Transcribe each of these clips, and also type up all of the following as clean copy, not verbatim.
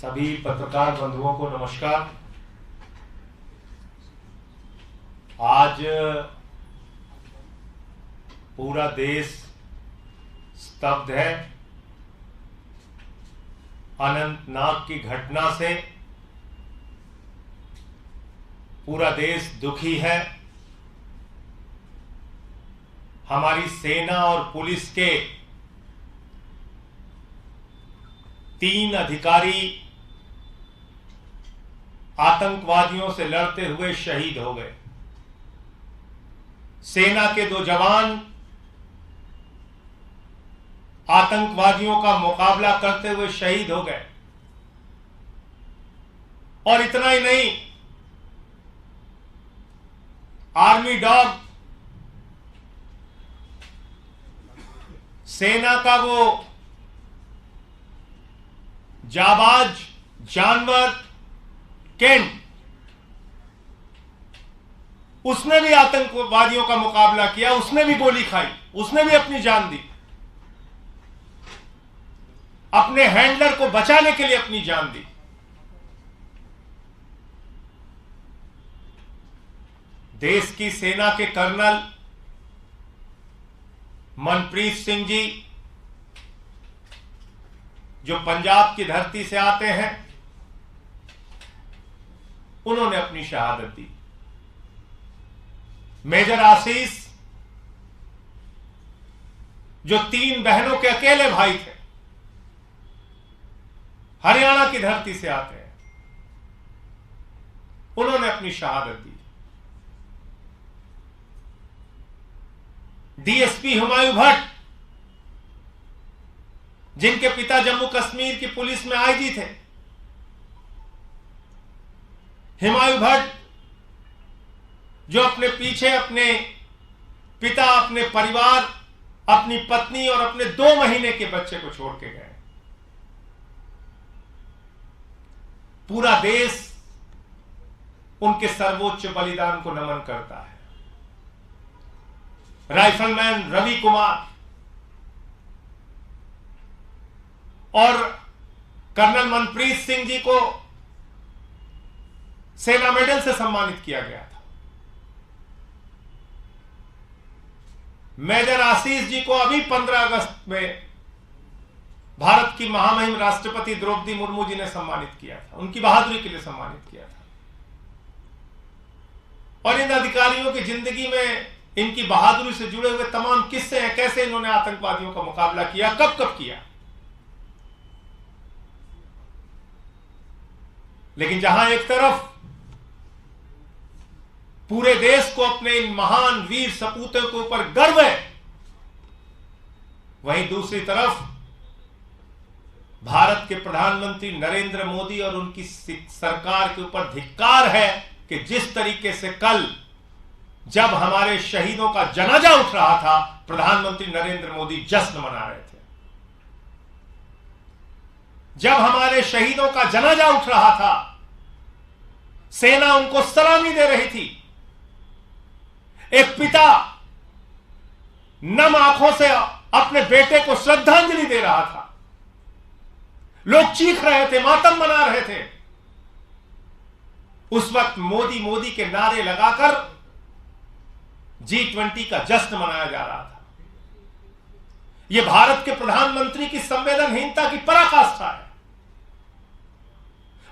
सभी पत्रकार बंधुओं को नमस्कार। आज पूरा देश स्तब्ध है। अनंतनाग की घटना से पूरा देश दुखी है। हमारी सेना और पुलिस के 3 अधिकारी आतंकवादियों से लड़ते हुए शहीद हो गए। सेना के 2 जवान आतंकवादियों का मुकाबला करते हुए शहीद हो गए। और इतना ही नहीं, आर्मी डॉग सेना का वो जाबाज जानवर केंट, उसने भी आतंकवादियों का मुकाबला किया, उसने भी गोली खाई, उसने भी अपनी जान दी, अपने हैंडलर को बचाने के लिए अपनी जान दी। देश की सेना के कर्नल मनप्रीत सिंह जी, जो पंजाब की धरती से आते हैं, उन्होंने अपनी शहादत दी। मेजर आशीष, जो 3 बहनों के अकेले भाई थे, हरियाणा की धरती से आते हैं, उन्होंने अपनी शहादत दी। डीएसपी हुमायूं भट्ट, जिनके पिता जम्मू कश्मीर की पुलिस में आईजी थे, हुमायूं भट्ट जो अपने पीछे अपने पिता, अपने परिवार, अपनी पत्नी और अपने 2 महीने के बच्चे को छोड़ के गए। पूरा देश उनके सर्वोच्च बलिदान को नमन करता है। राइफलमैन रवि कुमार और कर्नल मनप्रीत सिंह जी को सेना मेडल से सम्मानित किया गया था। मेजर आशीष जी को अभी 15 अगस्त में भारत की महामहिम राष्ट्रपति द्रौपदी मुर्मू जी ने सम्मानित किया था, उनकी बहादुरी के लिए सम्मानित किया था। और इन अधिकारियों की जिंदगी में इनकी बहादुरी से जुड़े हुए तमाम किस्से हैं, कैसे इन्होंने आतंकवादियों का मुकाबला किया, कब कब किया। लेकिन जहां एक तरफ पूरे देश को अपने इन महान वीर सपूतों के ऊपर गर्व है, वहीं दूसरी तरफ भारत के प्रधानमंत्री नरेंद्र मोदी और उनकी सरकार के ऊपर धिक्कार है कि जिस तरीके से कल जब हमारे शहीदों का जनाजा उठ रहा था, प्रधानमंत्री नरेंद्र मोदी जश्न मना रहे थे। जब हमारे शहीदों का जनाजा उठ रहा था, सेना उनको सलामी दे रही थी। एक पिता नम आंखों से अपने बेटे को श्रद्धांजलि दे रहा था। लोग चीख रहे थे, मातम मना रहे थे। उस वक्त मोदी मोदी के नारे लगाकर G20 का जश्न मनाया जा रहा था। यह भारत के प्रधानमंत्री की संवेदनहीनता की पराकाष्ठा है।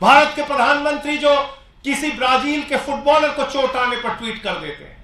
भारत के प्रधानमंत्री जो किसी ब्राजील के फुटबॉलर को चोट आने पर ट्वीट कर देते हैं।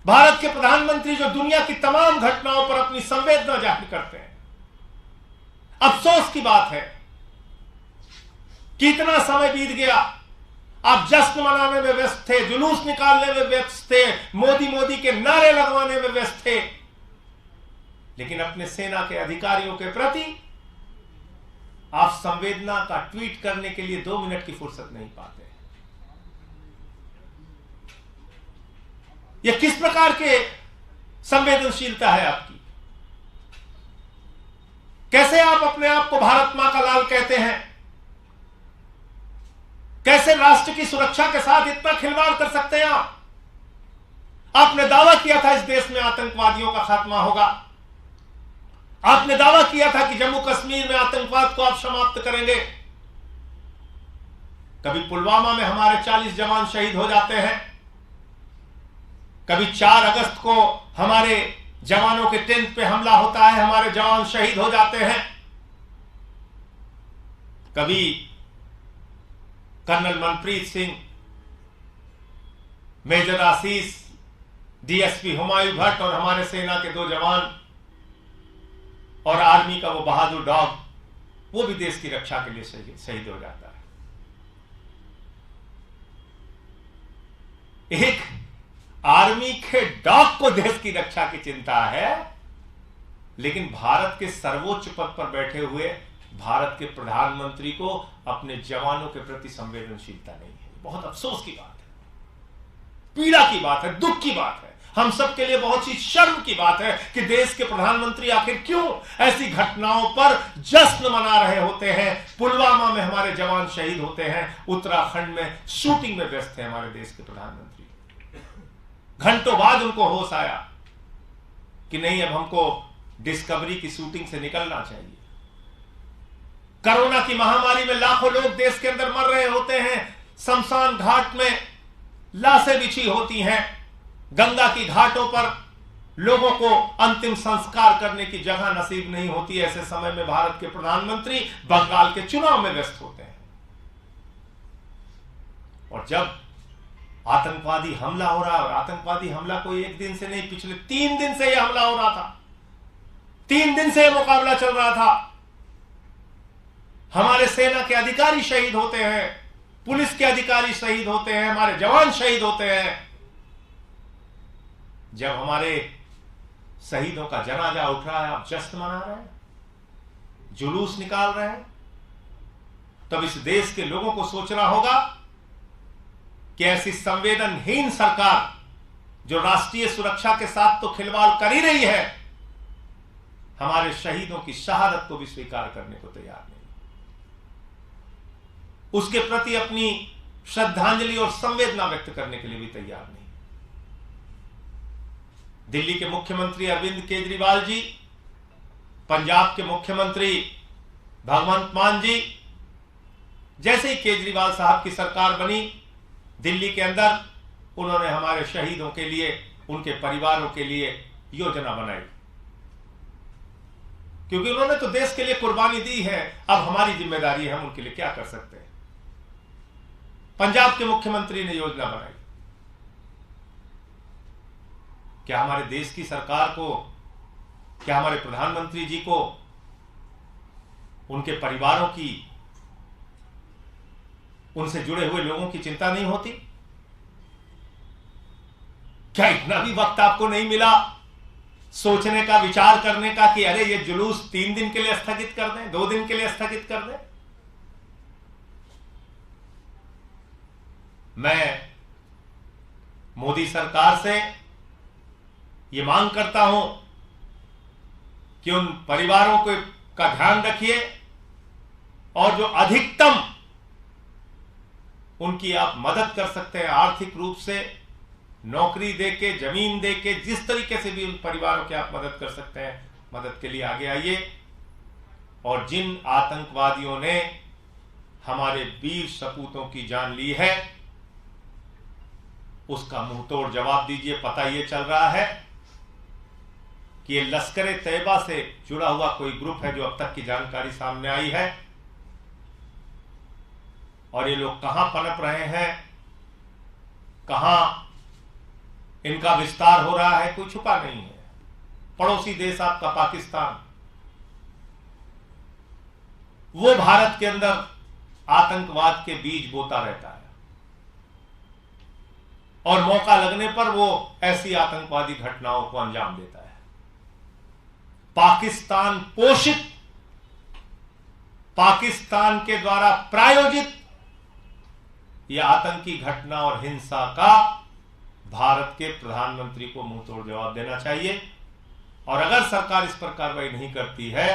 भारत के प्रधानमंत्री जो दुनिया की तमाम घटनाओं पर अपनी संवेदना जाहिर करते हैं। अफसोस की बात है कि इतना समय बीत गया, आप जश्न मनाने में व्यस्त थे, जुलूस निकालने में व्यस्त थे, मोदी मोदी के नारे लगवाने में व्यस्त थे, लेकिन अपने सेना के अधिकारियों के प्रति आप संवेदना का ट्वीट करने के लिए 2 मिनट की फुर्सत नहीं पाते। यह किस प्रकार के संवेदनशीलता है आपकी? कैसे आप अपने आप को भारत मां का लाल कहते हैं? कैसे राष्ट्र की सुरक्षा के साथ इतना खिलवाड़ कर सकते हैं आप? आपने दावा किया था इस देश में आतंकवादियों का खात्मा होगा। आपने दावा किया था कि जम्मू कश्मीर में आतंकवाद को आप समाप्त करेंगे। कभी पुलवामा में हमारे 40 जवान शहीद हो जाते हैं, कभी 4 अगस्त को हमारे जवानों के टेंट पे हमला होता है, हमारे जवान शहीद हो जाते हैं। कभी कर्नल मनप्रीत सिंह, मेजर आशीष, डीएसपी हुमायूं भट्ट और हमारे सेना के 2 जवान और आर्मी का वो बहादुर डॉग, वो भी देश की रक्षा के लिए शहीद हो जाता है। एक आर्मी के डॉग को देश की रक्षा की चिंता है, लेकिन भारत के सर्वोच्च पद पर बैठे हुए भारत के प्रधानमंत्री को अपने जवानों के प्रति संवेदनशीलता नहीं है। बहुत अफसोस की बात है, पीड़ा की बात है, दुख की बात है। हम सब के लिए बहुत ही शर्म की बात है कि देश के प्रधानमंत्री आखिर क्यों ऐसी घटनाओं पर जश्न मना रहे होते हैं। पुलवामा में हमारे जवान शहीद होते हैं, उत्तराखंड में शूटिंग में व्यस्त है हमारे देश के प्रधानमंत्री। घंटों बाद उनको होश आया कि नहीं, अब हमको डिस्कवरी की शूटिंग से निकलना चाहिए। कोरोना की महामारी में लाखों लोग देश के अंदर मर रहे होते हैं, शमशान घाट में लाशें बिछी होती हैं, गंगा की घाटों पर लोगों को अंतिम संस्कार करने की जगह नसीब नहीं होती। ऐसे समय में भारत के प्रधानमंत्री बंगाल के चुनाव में व्यस्त होते हैं, और जब आतंकवादी हमला हो रहा है, और आतंकवादी हमला कोई एक दिन से नहीं, पिछले 3 दिन से यह हमला हो रहा था, 3 दिन से यह मुकाबला चल रहा था। हमारे सेना के अधिकारी शहीद होते हैं, पुलिस के अधिकारी शहीद होते हैं, हमारे जवान शहीद होते हैं। जब हमारे शहीदों का जनाजा उठ रहा है, आप जश्न मना रहे हैं, जुलूस निकाल रहे हैं, तब इस देश के लोगों को सोचना होगा कि ऐसी संवेदनहीन सरकार जो राष्ट्रीय सुरक्षा के साथ तो खिलवाड़ कर ही रही है, हमारे शहीदों की शहादत को भी स्वीकार करने को तैयार नहीं, उसके प्रति अपनी श्रद्धांजलि और संवेदना व्यक्त करने के लिए भी तैयार नहीं। दिल्ली के मुख्यमंत्री अरविंद केजरीवाल जी, पंजाब के मुख्यमंत्री भगवंत मान जी, जैसे ही केजरीवाल साहब की सरकार बनी दिल्ली के अंदर, उन्होंने हमारे शहीदों के लिए, उनके परिवारों के लिए योजना बनाई, क्योंकि उन्होंने तो देश के लिए कुर्बानी दी है। अब हमारी जिम्मेदारी है, हम उनके लिए क्या कर सकते हैं। पंजाब के मुख्यमंत्री ने योजना बनाई। क्या हमारे देश की सरकार को, क्या हमारे प्रधानमंत्री जी को उनके परिवारों की, उनसे जुड़े हुए लोगों की चिंता नहीं होती? क्या इतना भी वक्त आपको नहीं मिला सोचने का, विचार करने का कि अरे ये जुलूस 3 दिन के लिए स्थगित कर दें, 2 दिन के लिए स्थगित कर दें? मैं मोदी सरकार से ये मांग करता हूं कि उन परिवारों को का ध्यान रखिए, और जो अधिकतम उनकी आप मदद कर सकते हैं आर्थिक रूप से, नौकरी देके, जमीन देके, जिस तरीके से भी उन परिवारों की आप मदद कर सकते हैं, मदद के लिए आगे आइए। और जिन आतंकवादियों ने हमारे वीर सपूतों की जान ली है, उसका मुंहतोड़ जवाब दीजिए। पता ये चल रहा है कि ये लश्कर तैयबा से जुड़ा हुआ कोई ग्रुप है, जो अब तक की जानकारी सामने आई है, और ये लोग कहां पनप रहे हैं, कहां इनका विस्तार हो रहा है, कोई छुपा नहीं है। पड़ोसी देश आपका पाकिस्तान, वो भारत के अंदर आतंकवाद के बीज बोता रहता है, और मौका लगने पर वो ऐसी आतंकवादी घटनाओं को अंजाम देता है। पाकिस्तान पोषित, पाकिस्तान के द्वारा प्रायोजित यह आतंकी घटना और हिंसा का भारत के प्रधानमंत्री को मुंहतोड़ जवाब देना चाहिए। और अगर सरकार इस पर कार्रवाई नहीं करती है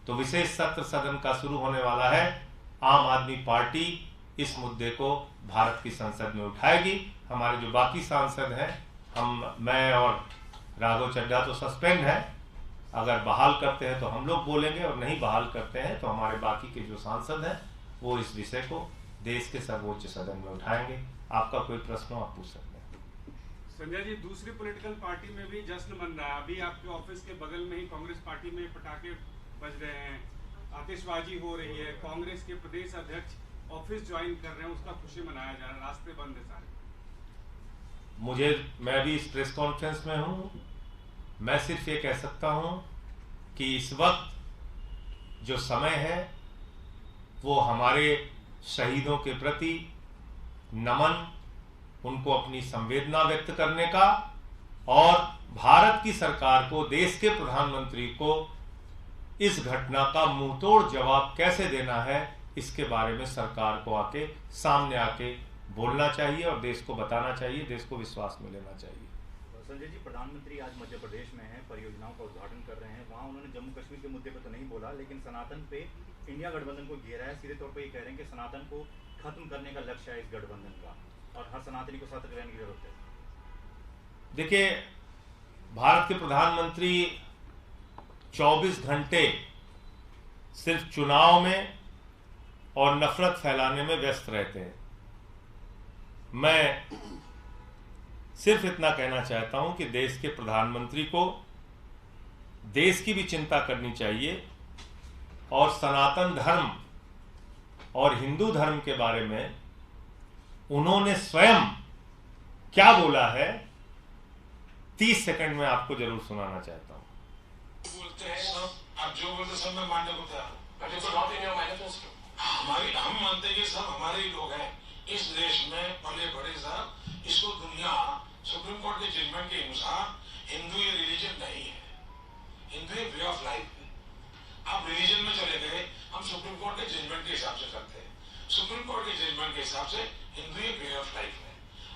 तो विशेष सत्र सदन का शुरू होने वाला है। आम आदमी पार्टी इस मुद्दे को भारत की संसद में उठाएगी। हमारे जो बाकी सांसद हैं, मैं और राघव चड्ढा तो सस्पेंड है, अगर बहाल करते हैं तो हम लोग बोलेंगे, और नहीं बहाल करते हैं तो हमारे बाकी के जो सांसद हैं वो इस विषय को देश के सर्वोच्च सदन में उठाएंगे। आपका कोई प्रश्न हो आप पूछ सकते हैं। संजय जी, दूसरी पॉलिटिकल पार्टी में भी जश्न मन रहा है। अभी आपके ऑफिस के बगल में ही कांग्रेस पार्टी में पटाखे बज रहे हैं, आतिशबाजी हो रही है, कांग्रेस के प्रदेश अध्यक्ष ऑफिस ज्वाइन कर रहे हैं, उसका खुशी मनाया जा रहा है, रास्ते बंद है सारे। मैं भी इस प्रेस कॉन्फ्रेंस में हूं, मैं सिर्फ ये कह सकता हूं कि इस वक्त जो समय है वो हमारे शहीदों के प्रति नमन, उनको अपनी संवेदना व्यक्त करने का, और भारत की सरकार को, देश के प्रधानमंत्री को इस घटना का मुंहतोड़ जवाब कैसे देना है इसके बारे में सरकार को सामने आके बोलना चाहिए और देश को बताना चाहिए, देश को विश्वास में लेना चाहिए। संजय जी, प्रधानमंत्री आज मध्य प्रदेश में हैं, परियोजनाओं का उद्घाटन कर रहे हैं। वहाँ उन्होंने जम्मू कश्मीर के मुद्दे पर तो नहीं बोला, लेकिन सनातन पे इंडिया गठबंधन को घेरा है। सीधे तौर पर ये कह रहे हैं कि सनातन को खत्म करने का लक्ष्य है इस गठबंधन का, और हर सनातनी को सतर्क रहने की जरूरत है। देखिए, भारत के प्रधानमंत्री 24 घंटे सिर्फ चुनाव में और नफरत फैलाने में व्यस्त रहते हैं। मैं सिर्फ इतना कहना चाहता हूं कि देश के प्रधानमंत्री को देश की भी चिंता करनी चाहिए, और सनातन धर्म और हिंदू धर्म के बारे में उन्होंने स्वयं क्या बोला है 30 सेकंड में आपको जरूर सुनाना चाहता हूं। बोलते हैं आप जो बोलते सब मैं मानने को तैयार हूं। हम मानते हैं कि सब हमारे ही लोग हैं इस देश में पले बड़े साहब। इसको दुनिया सुप्रीम कोर्ट के जजमेंट के अनुसार हिंदू ये रिलीजन नहीं है, हिंदू ये वे ऑफ लाइफ है। आप रिलीजन में चले गए, हम सुप्रीम कोर्ट के जजमेंट के हिसाब से करते हैं। सुप्रीम कोर्ट के जजमेंट के हिसाब से हिंदू ये वे ऑफ लाइफ है,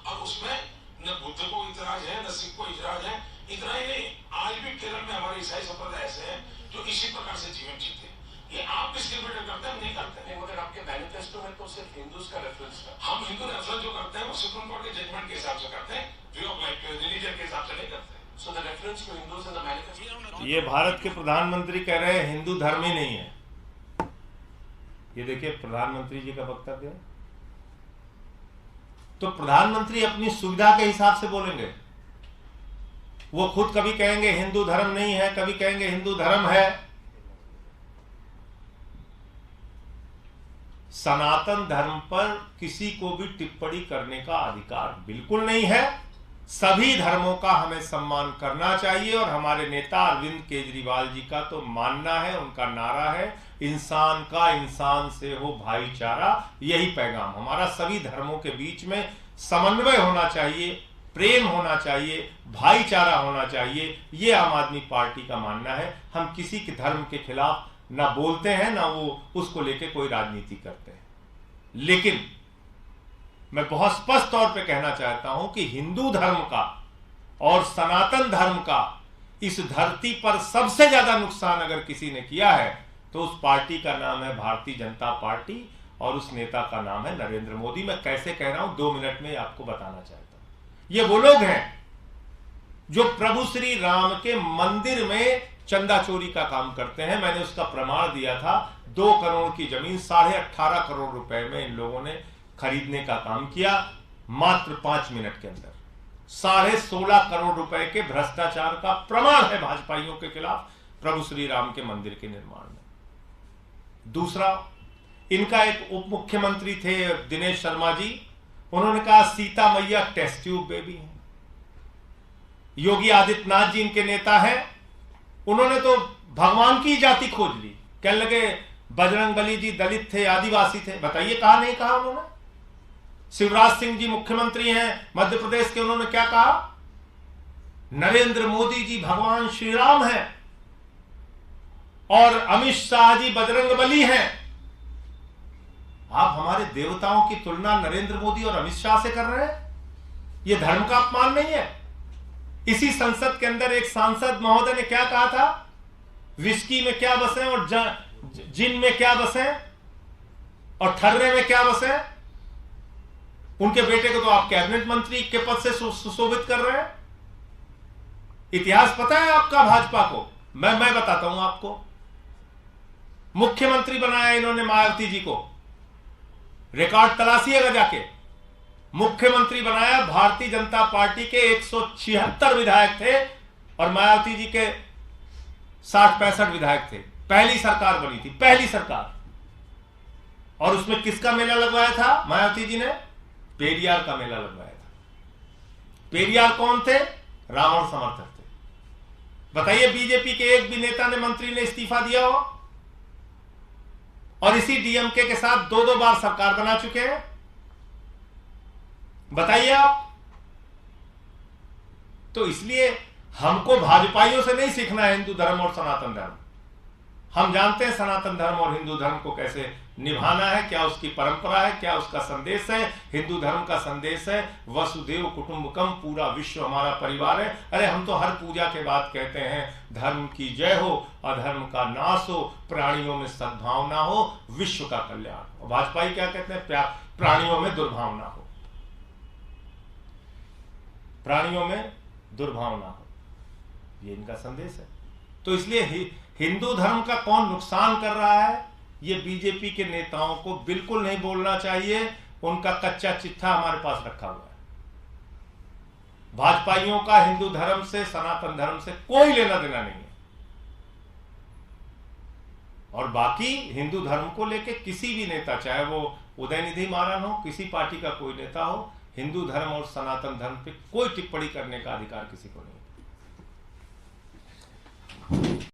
और उसमें न बुद्ध को इतराज है न सिख को इतराज है। इतना ही नहीं, आज भी केरल में हमारे ईसाई संप्रदाय ऐसे हैं जो इसी प्रकार से जीवन जीते। ये आप डिस्क्रिमिनेट करते हैं, नहीं करते हैं। मगर आपके मैनिफेस्टो में तो सिर्फ हिंदूज का रेफरेंस है। हम हिंदू रेफरेंस जो करते हैं वो सुप्रीम कोर्ट के जजमेंट के हिसाब से करते हैं, वे ऑफ लाइफ के रिलीजन के हिसाब से नहीं करते। So the reference to Hindus in the manifesto. ये भारत के प्रधानमंत्री कह रहे हैं हिंदू धर्म ही नहीं है। ये देखिए प्रधानमंत्री जी का वक्तव्य है। तो प्रधानमंत्री अपनी सुविधा के हिसाब से बोलेंगे। वो खुद कभी कहेंगे हिंदू धर्म नहीं है, कभी कहेंगे हिंदू धर्म है। सनातन धर्म पर किसी को भी टिप्पणी करने का अधिकार बिल्कुल नहीं है। सभी धर्मों का हमें सम्मान करना चाहिए, और हमारे नेता अरविंद केजरीवाल जी का तो मानना है, उनका नारा है इंसान का इंसान से हो भाईचारा। यही पैगाम हमारा। सभी धर्मों के बीच में समन्वय होना चाहिए, प्रेम होना चाहिए, भाईचारा होना चाहिए। ये आम आदमी पार्टी का मानना है। हम किसी के धर्म के खिलाफ ना बोलते हैं, ना वो उसको लेके कोई राजनीति करते हैं। लेकिन मैं बहुत स्पष्ट तौर पे कहना चाहता हूं कि हिंदू धर्म का और सनातन धर्म का इस धरती पर सबसे ज्यादा नुकसान अगर किसी ने किया है तो उस पार्टी का नाम है भारतीय जनता पार्टी, और उस नेता का नाम है नरेंद्र मोदी। मैं कैसे कह रहा हूं 2 मिनट में आपको बताना चाहता हूं। ये वो लोग हैं जो प्रभु श्री राम के मंदिर में चंदा चोरी का काम करते हैं। मैंने उसका प्रमाण दिया था। 2 करोड़ की जमीन 18.5 करोड़ रुपए में इन लोगों ने खरीदने का काम किया मात्र 5 मिनट के अंदर। 16.5 करोड़ रुपए के भ्रष्टाचार का प्रमाण है भाजपाइयों के खिलाफ प्रभु श्री राम के मंदिर के निर्माण में। दूसरा, इनका एक उप मुख्यमंत्री थे दिनेश शर्मा जी, उन्होंने कहा सीता मैया टेस्ट ट्यूब बेबी है। योगी आदित्यनाथ जी इनके नेता हैं, उन्होंने तो भगवान की जाति खोज ली। कहने लगे बजरंगबली जी दलित थे, आदिवासी थे। बताइए कहा नहीं कहा उन्होंने। शिवराज सिंह जी मुख्यमंत्री हैं मध्य प्रदेश के, उन्होंने क्या कहा? नरेंद्र मोदी जी भगवान श्री राम हैं और अमित शाह जी बजरंगबली हैं। आप हमारे देवताओं की तुलना नरेंद्र मोदी और अमित शाह से कर रहे हैं? यह धर्म का अपमान नहीं है? इसी संसद के अंदर एक सांसद महोदय ने क्या कहा था? विस्की में क्या बसे और जिन में क्या बसे और ठर्रे में क्या बसे। उनके बेटे को तो आप कैबिनेट मंत्री के पद से सुशोभित कर रहे हैं। इतिहास पता है आपका भाजपा को? मैं बताता हूं आपको। मुख्यमंत्री बनाया इन्होंने मायावती जी को, रिकॉर्ड तलाशिएगा जाके। मुख्यमंत्री बनाया, भारतीय जनता पार्टी के 176 विधायक थे और मायावती जी के 60-65 विधायक थे। पहली सरकार बनी थी, पहली सरकार। और उसमें किसका मेला लगवाया था मायावती जी ने? पेरियार का मेला लगवाया था। पेरियार कौन थे? रावण समर्थक थे। बताइए, बीजेपी के एक भी नेता ने, मंत्री ने इस्तीफा दिया हो? और इसी डीएमके के साथ 2-2 बार सरकार बना चुके हैं। बताइए आप। तो इसलिए हमको भाजपाइयों से नहीं सीखना है हिंदू धर्म और सनातन धर्म। हम जानते हैं सनातन धर्म और हिंदू धर्म को कैसे निभाना है, क्या उसकी परंपरा है, क्या उसका संदेश है। हिंदू धर्म का संदेश है वसुधैव कुटुंबकम, पूरा विश्व हमारा परिवार है। अरे हम तो हर पूजा के बाद कहते हैं धर्म की जय हो, अधर्म का नाश हो, प्राणियों में सद्भावना हो, विश्व का कल्याण हो। वाजपेयी क्या कहते हैं? प्राणियों में दुर्भावना हो, प्राणियों में दुर्भावना हो, ये इनका संदेश है। तो इसलिए हिंदू धर्म का कौन नुकसान कर रहा है, ये बीजेपी के नेताओं को बिल्कुल नहीं बोलना चाहिए। उनका कच्चा चिट्ठा हमारे पास रखा हुआ है। भाजपाइयों का हिंदू धर्म से, सनातन धर्म से कोई लेना देना नहीं है। और बाकी हिंदू धर्म को लेके किसी भी नेता, चाहे वो उदयनिधि मारन हो, किसी पार्टी का कोई नेता हो, हिंदू धर्म और सनातन धर्म पे कोई टिप्पणी करने का अधिकार किसी को नहीं है।